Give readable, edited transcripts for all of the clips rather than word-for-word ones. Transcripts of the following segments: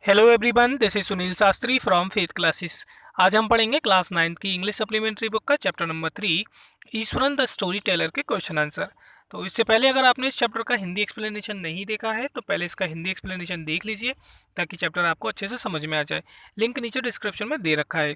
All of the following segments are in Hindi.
Hello everyone, this is Sunil Shastri from faith classes. आज हम पढ़ेंगे क्लास 9th की इंग्लिश सप्लीमेंट्री बुक का chapter number 3, Eswaran the story teller के क्वेश्चन आंसर। तो इससे पहले अगर आपने इस चैप्टर का हिंदी एक्सप्लेनेशन नहीं देखा है तो पहले इसका हिंदी एक्सप्लेनेशन देख लीजिए ताकि चैप्टर आपको अच्छे से समझ में आ जाए। लिंक नीचे डिस्क्रिप्शन में दे रखा है।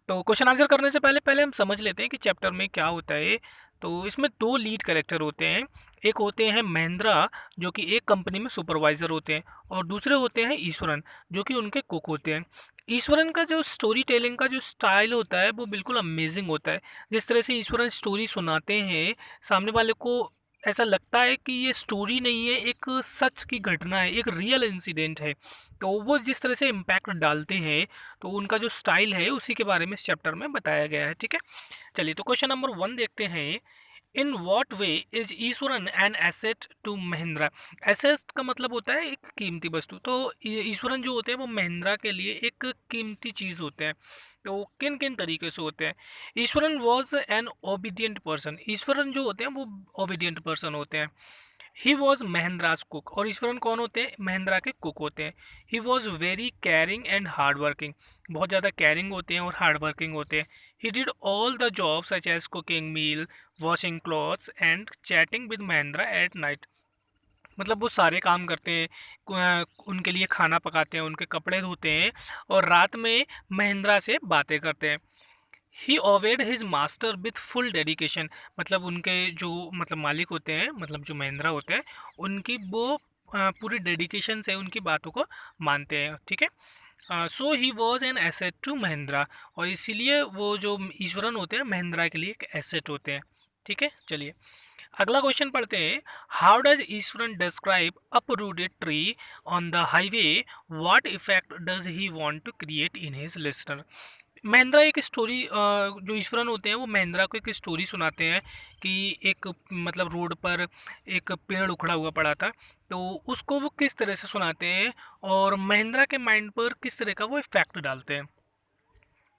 तो क्वेश्चन आंसर करने से पहले पहले हम समझ लेते हैं कि चैप्टर में क्या होता है। तो इसमें दो लीड कैरेक्टर होते हैं। एक होते हैं महेंद्रा, जो कि एक कंपनी में सुपरवाइज़र होते हैं, और दूसरे होते हैं ईश्वरन, जो कि उनके कुक होते हैं। ईश्वरन का जो स्टोरी टेलिंग का जो स्टाइल होता है वो बिल्कुल अमेजिंग होता है। जिस तरह से ईश्वरन स्टोरी सुनाते हैं, सामने वाले को ऐसा लगता है कि ये स्टोरी नहीं है, एक सच की घटना है, एक रियल इंसिडेंट है। तो वो जिस तरह से इम्पैक्ट डालते हैं, तो उनका जो स्टाइल है उसी के बारे में इस चैप्टर में बताया गया है। ठीक है, चलिए तो क्वेश्चन नंबर 1 देखते हैं। In what way is Ishwaran an asset to Mahindra. Asset का मतलब होता है एक कीमती वस्तु। तो ईश्वरन जो होते हैं वो महिंद्रा के लिए एक कीमती चीज़ होते हैं। तो किन किन तरीके से होते हैं। Iswaran was an obedient person. Iswaran जो होते हैं वो ओबीडियंट पर्सन होते हैं। He was Mahendra's cook. और ईश्वरन कौन होते हैं? महिंद्रा के कुक होते हैं। He was very caring and hard working. बहुत ज़्यादा केयरिंग होते हैं और हार्ड वर्किंग होते हैं। He did all the job such as cooking meal, washing clothes and chatting with Mahindra at night. मतलब वो सारे काम करते हैं, उनके लिए खाना पकाते हैं, उनके कपड़े धोते हैं, और रात में महिंद्रा से बातें करते हैं। He owed his master with full dedication. मतलब उनके जो मतलब मालिक होते हैं, मतलब जो महिंद्रा होते हैं, उनकी वो पूरी डेडिकेशन से उनकी बातों को मानते हैं। ठीक है, so he was an asset to Mahendra. और इसीलिए वो जो ईश्वरन होते हैं महिंद्रा के लिए एक एसेट होते हैं। ठीक है, चलिए अगला क्वेश्चन पढ़ते हैं। How does Ishwaran describe uprooted tree on the highway. What effect does he want to create in his listener. Mahindra एक स्टोरी, जो ईश्वरन होते हैं वो महिंद्रा को एक स्टोरी सुनाते हैं कि एक मतलब रोड पर एक पेड़ उखड़ा हुआ पड़ा था। तो उसको वो किस तरह से सुनाते हैं और महिंद्रा के माइंड पर किस तरह का वो इफेक्ट डालते हैं।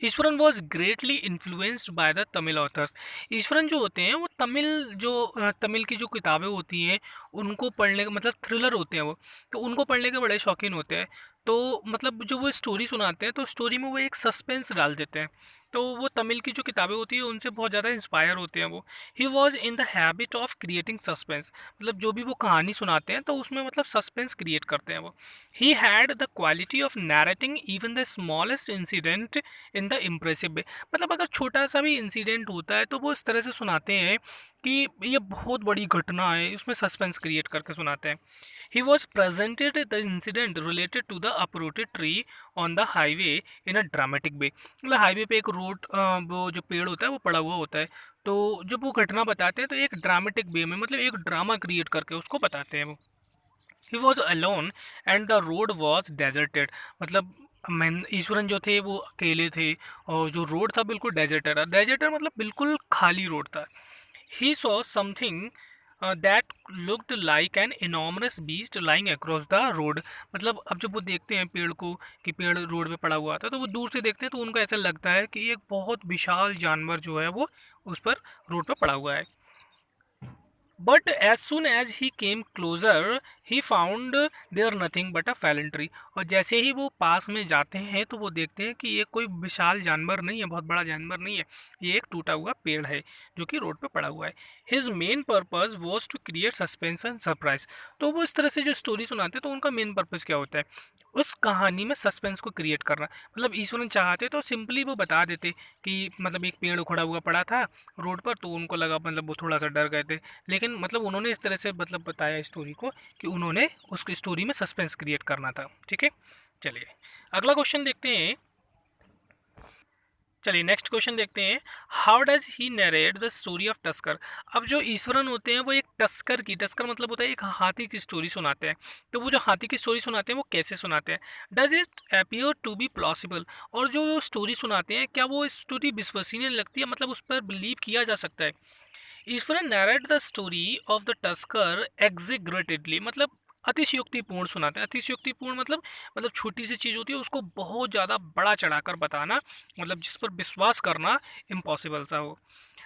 Iswaran was greatly influenced by the Tamil authors. Eswaran जो होते हैं वो तमिल की जो किताबें होती हैं उनको पढ़ने का मतलब थ्रिलर होते हैं वो, तो उनको पढ़ने के बड़े शौकीन होते हैं। तो मतलब जो वो स्टोरी सुनाते हैं तो स्टोरी में वो एक सस्पेंस डाल देते हैं। तो वो तमिल की जो किताबें होती है उनसे बहुत ज़्यादा इंस्पायर होते हैं वो। He was in the habit of creating suspense. मतलब जो भी वो कहानी सुनाते हैं तो उसमें मतलब सस्पेंस क्रिएट करते हैं वो। He had the quality of narrating even the smallest incident in the impressive way. मतलब अगर छोटा सा भी इंसिडेंट होता है तो वो इस तरह से सुनाते हैं कि ये बहुत बड़ी घटना है, उसमें सस्पेंस क्रिएट करके सुनाते हैं। He was presented the incident related to the uprooted tree on the highway in a dramatic way. मतलब हाईवे पे एक रोड, वो जो पेड़ होता है वो पड़ा हुआ होता है। तो जब वो घटना बताते हैं तो एक ड्रामेटिक वे में मतलब एक ड्रामा क्रिएट करके उसको बताते हैं वो। He was alone and the road was deserted. मतलब मैन ईश्वरन जो थे वो अकेले थे, और जो रोड था बिल्कुल डेजर्टेड। डेजर्टेड मतलब बिल्कुल खाली रोड था। He saw something that looked like an enormous beast lying across the road. मतलब अब जब वो देखते हैं पेड़ को कि पेड़ रोड पे पड़ा हुआ था, तो वो दूर से देखते हैं तो उनको ऐसा लगता है कि एक बहुत विशाल जानवर जो है वो उस पर रोड पर पड़ा हुआ है। But as soon as he came closer he found there nothing but a fallen tree. और जैसे ही वो पास में जाते हैं तो वो देखते हैं कि ये कोई विशाल जानवर नहीं है, बहुत बड़ा जानवर नहीं है, ये एक टूटा हुआ पेड़ है जो कि रोड पे पड़ा हुआ है। His main purpose was to create suspense and surprise. तो वो इस तरह से जो स्टोरी सुनाते हैं तो उनका मेन पर्पज क्या होता है? उस कहानी में सस्पेंस को क्रिएट करना। मतलब ईश्वरन चाहते तो सिंपली वो बता देते कि मतलब एक पेड़ उखड़ा हुआ पड़ा था रोड पर, तो उनको लगा मतलब वो थोड़ा सा डर गए थे। लेकिन मतलब उन्होंने इस तरह से मतलब बताया स्टोरी को कि उन्होंने उस स्टोरी में सस्पेंस क्रिएट करना था। ठीक है, चलिए अगला क्वेश्चन देखते हैं। चलिए नेक्स्ट क्वेश्चन देखते हैं। How does he narrate the story of tusker. अब जो ईश्वरन होते हैं वो एक टस्कर मतलब होता है एक हाथी की स्टोरी सुनाते हैं। तो वो जो हाथी की स्टोरी सुनाते हैं वो कैसे सुनाते हैं? Does it appear to be plausible. और जो स्टोरी सुनाते हैं क्या वो स्टोरी विश्वसनीय लगती है, मतलब उस पर बिलीव किया जा सकता है? Iswaran narrate the story of the tusker exaggeratedly. मतलब अतिशयोक्तिपूर्ण सुनाते हैं। अतिशयोक्तिपूर्ण मतलब छोटी सी चीज़ होती है उसको बहुत ज़्यादा बड़ा चढ़ाकर बताना, मतलब जिस पर विश्वास करना इम्पॉसिबल सा हो।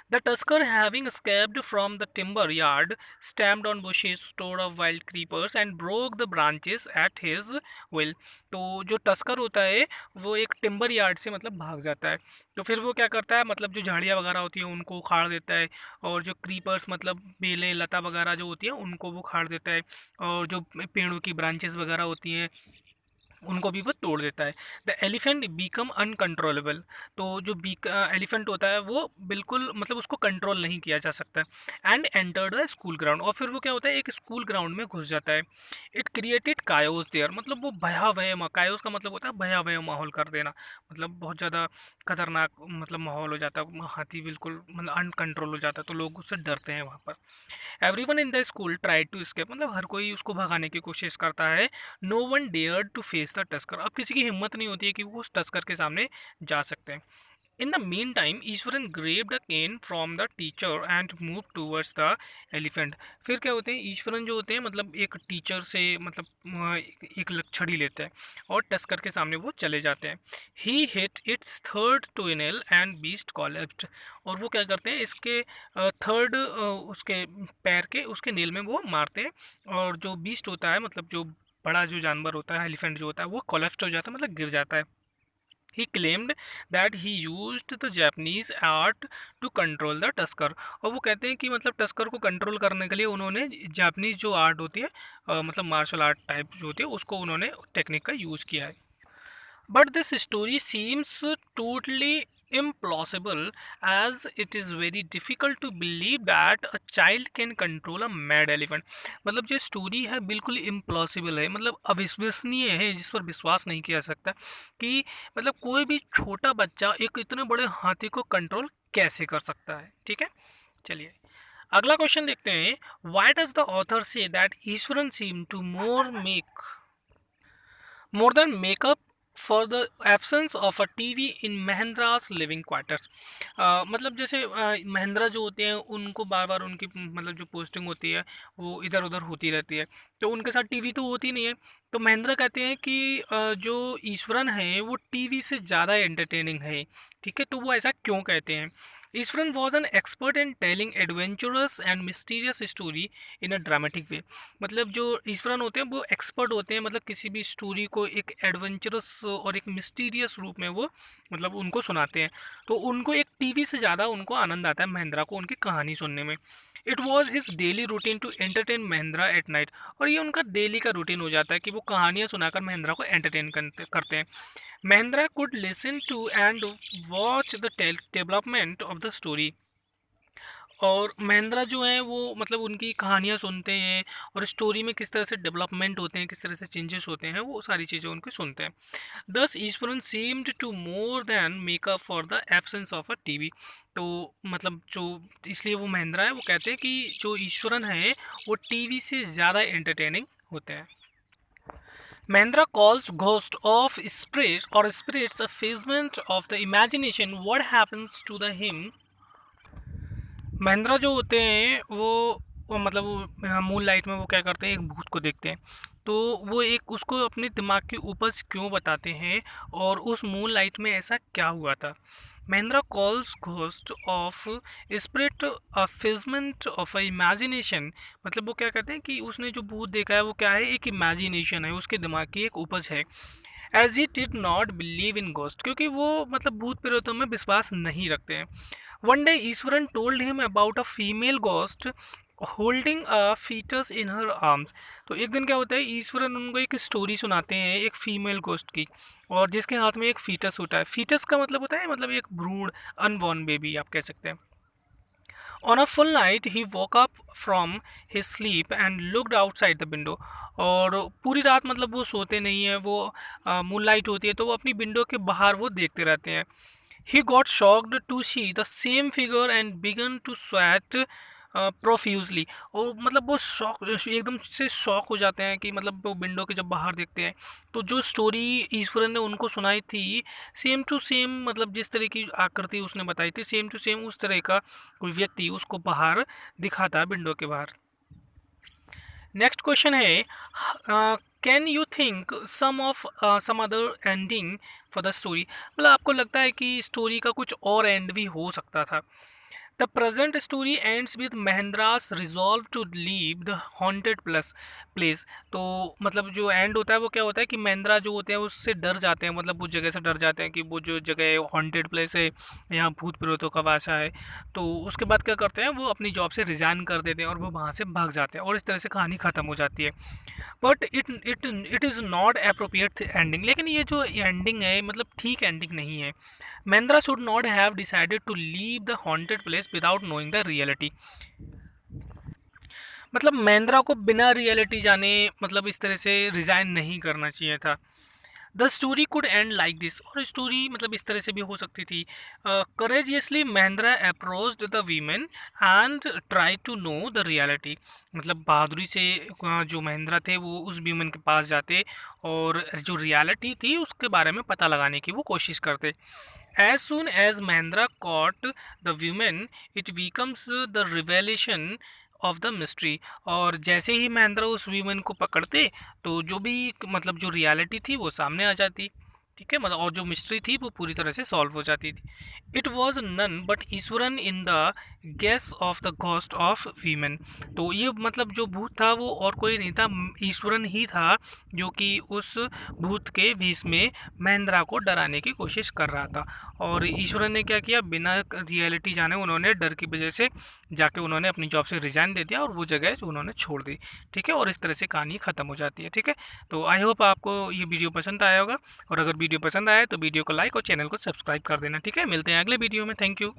The tusker, having escaped from the timber yard, stamped on bushes stored of wild creepers and broke the branches at his will। तो जो टस्कर होता है वो एक टिम्बर यार्ड से मतलब भाग जाता है। तो फिर वो क्या करता है, मतलब जो झाड़ियाँ वगैरह होती हैं उनको उखाड़ देता है, और जो क्रीपर्स मतलब बेलें लता वगैरह जो होती हैं उनको वो उखाड़ देता है, और जो पेड़ों की ब्रांचेस वगैरह होती हैं उनको भी वो तोड़ देता है। The elephant become uncontrollable. तो जो एलिफेंट होता है वो बिल्कुल मतलब उसको कंट्रोल नहीं किया जा सकता। And entered the school ground, और फिर वो क्या होता है एक स्कूल ग्राउंड में घुस जाता है। इट क्रिएटेड कायोस देयर, मतलब वो भयावह, कायोस का मतलब होता है भयावह माहौल कर देना, मतलब बहुत ज़्यादा खतरनाक मतलब माहौल हो जाता है, हाथी बिल्कुल मतलब अनकंट्रोल हो जाता है, तो लोग उससे डरते हैं वहाँ पर। Everyone in the school tried to escape, मतलब हर कोई उसको भगाने की कोशिश करता है। No one dared to face the tusker, अब किसी की हिम्मत नहीं होती है कि वो उस टस्कर के सामने जा सकते हैं। In the meantime Iswaran grabbed a cane from the teacher and move towards the elephant. फिर क्या होते हैं, ईश्वरन जो होते हैं मतलब एक टीचर से मतलब एक छड़ी लेते हैं और टस्कर के सामने वो चले जाते हैं। He hit its third toenail and beast collapsed, और वो क्या करते हैं इसके थर्ड उसके पैर के उसके नेल में वो मारते हैं, और जो बीस्ट होता है मतलब जो बड़ा जो जानवर होता है एलिफेंट जो होता है वो कोलेप्स्ड हो जाता है, मतलब गिर जाता है। He claimed that he used the Japanese art to control the tusker, और वो कहते हैं कि मतलब टस्कर को कंट्रोल करने के लिए उन्होंने जापानीज जो आर्ट होती है मतलब मार्शल आर्ट टाइप जो होती है उसको उन्होंने टेक्निक का यूज़ किया है। But this story seems totally implausible, as it is very difficult to believe that a child can control a mad elephant। मतलब जो स्टोरी है बिल्कुल इम्प्लॉसिबल है, मतलब अविश्वसनीय है, जिस पर विश्वास नहीं किया सकता कि मतलब कोई भी छोटा बच्चा एक इतने बड़े हाथी को कंट्रोल कैसे कर सकता है। ठीक है, चलिए अगला क्वेश्चन देखते हैं। Why does the author say that Eswaran seem to more than make up for the absence of a TV in Mahindra's living quarters। मतलब जैसे महिंद्रा जो होते हैं उनको बार बार उनकी मतलब जो पोस्टिंग होती है वो इधर उधर होती रहती है, तो उनके साथ टीवी तो होती नहीं है। तो महिंद्रा कहते हैं कि जो ईश्वरन है वो टीवी से ज़्यादा एंटरटेनिंग है। ठीक है, तो वो ऐसा क्यों कहते हैं। Iswaran was an expert in telling adventurous and mysterious story in a dramatic way. मतलब जो ईश्वरन होते हैं वो एक्सपर्ट होते हैं, मतलब किसी भी स्टोरी को एक एडवेंचरस और एक मिस्टीरियस रूप में वो मतलब उनको सुनाते हैं। तो उनको एक टीवी से ज़्यादा उनको आनंद आता है महिंद्रा को उनकी कहानी सुनने में। It was his daily routine to entertain Mahindra at night, और ये उनका डेली का रूटीन हो जाता है कि वो कहानियाँ सुनाकर महिंद्रा को एंटरटेन करते हैं। Mahindra could listen to and watch the development of the story, और महिंद्रा जो है वो मतलब उनकी कहानियाँ सुनते हैं और स्टोरी में किस तरह से डेवलपमेंट होते हैं, किस तरह से चेंजेस होते हैं, वो सारी चीज़ें उनकी सुनते हैं। Thus Ishwaran seemed to more than make up for the absence of a TV. तो मतलब जो इसलिए वो महिंद्रा है वो कहते हैं कि जो ईश्वरन है वो टीवी से ज़्यादा एंटरटेनिंग होते हैं। Mahindra calls ghost of spirits or spirits a figment of the imagination। What happens to the him। Mahindra जो होते हैं वो मतलब वो मून लाइट में वो क्या करते हैं एक भूत को देखते हैं, तो वो एक उसको अपने दिमाग की उपज क्यों बताते हैं और उस मून लाइट में ऐसा क्या हुआ था। Mahendra calls ghost of spirit a figment of a imagination, मतलब वो क्या कहते हैं कि उसने जो भूत देखा है वो क्या है, एक इमेजिनेशन है, उसके दिमाग की एक उपज है। As he did not believe in ghost, क्योंकि वो मतलब भूत प्रेतों में विश्वास नहीं रखते हैं। One day Ishwaran told him about a female ghost holding a foetus in her arms. तो एक दिन क्या होता है, ईश्वरन उनको एक स्टोरी सुनाते हैं एक फीमेल घोस्ट की, और जिसके हाथ में एक फीटस होता है। फीटस का मतलब होता है मतलब एक भ्रूण, अनबॉर्न बेबी आप कह सकते हैं। On a full night he woke up from his sleep and looked outside the window। और पूरी रात मतलब वो सोते नहीं है, वो मून लाइट होती है तो वो अपनी विंडो के बाहर वो देखते रहते हैं। He got shocked to see the same figure and began to sweat profusely. और मतलब वो शॉक एकदम से शॉक हो जाते हैं कि मतलब वो विंडो के जब बाहर देखते हैं तो जो स्टोरी ईश्वरन ने उनको सुनाई थी सेम टू सेम, मतलब जिस तरह की आकृति उसने बताई थी सेम टू सेम उस तरह का कोई व्यक्ति उसको बाहर दिखा था विंडो के बाहर। नेक्स्ट क्वेश्चन है, can you think some other ending for the story. मतलब आपको लगता है कि स्टोरी का कुछ और एंड भी हो सकता था। The present story ends with Mahendra's resolve to leave the haunted place. तो मतलब जो एंड होता है वो क्या होता है कि महेंद्रा जो होते हैं उससे डर जाते हैं, मतलब उस जगह से डर जाते हैं कि वो जो जगह हॉन्टेड प्लेस है, यहाँ भूत प्रेतों का वासा है। तो उसके बाद क्या करते हैं, वो अपनी जॉब से रिजाइन कर देते हैं और वो वहाँ से भाग जाते हैं और इस तरह से कहानी ख़त्म हो जाती है। But it is not appropriate ending. लेकिन ये जो एंडिंग है मतलब ठीक एंडिंग नहीं है। Mahendra should not have decided to leave the haunted place without knowing the reality. मतलब महेंद्रा को बिना रियलिटी जाने मतलब इस तरह से रिजाइन नहीं करना चाहिए था। The story could end like this. और स्टोरी मतलब इस तरह से भी हो सकती थी। Courageously Mahendra approached the women and try to know the reality. मतलब बहादुरी से जो महेंद्रा थे वो उस वीमेन के पास जाते और जो रियलिटी थी उसके बारे में पता लगाने की वो कोशिश करते। As soon as Mahendra caught the women, it becomes the revelation of the mystery। और जैसे ही महेंद्रा उस वीमेन को पकड़ते तो जो भी मतलब जो रियलिटी थी वो सामने आ जाती। ठीक है, मतलब और जो मिस्ट्री थी वो पूरी तरह से सॉल्व हो जाती थी। It was none but Ishwaran in the guise of the ghost of women. तो ये मतलब जो भूत था वो और कोई नहीं था, ईश्वरन ही था जो कि उस भूत के भेष में महेंद्रा को डराने की कोशिश कर रहा था। और ईश्वरन ने क्या किया, बिना रियलिटी जाने उन्होंने डर की वजह से जाके उन्होंने अपनी जॉब से रिजाइन दे दिया और वो जगह जो उन्होंने छोड़ दी। ठीक है, और इस तरह से कहानी ख़त्म हो जाती है। ठीक है, तो आई होप आपको ये वीडियो पसंद आया होगा, और अगर वीडियो पसंद आया तो वीडियो को लाइक और चैनल को सब्सक्राइब कर देना। ठीक है, मिलते हैं अगले वीडियो में। Thank you.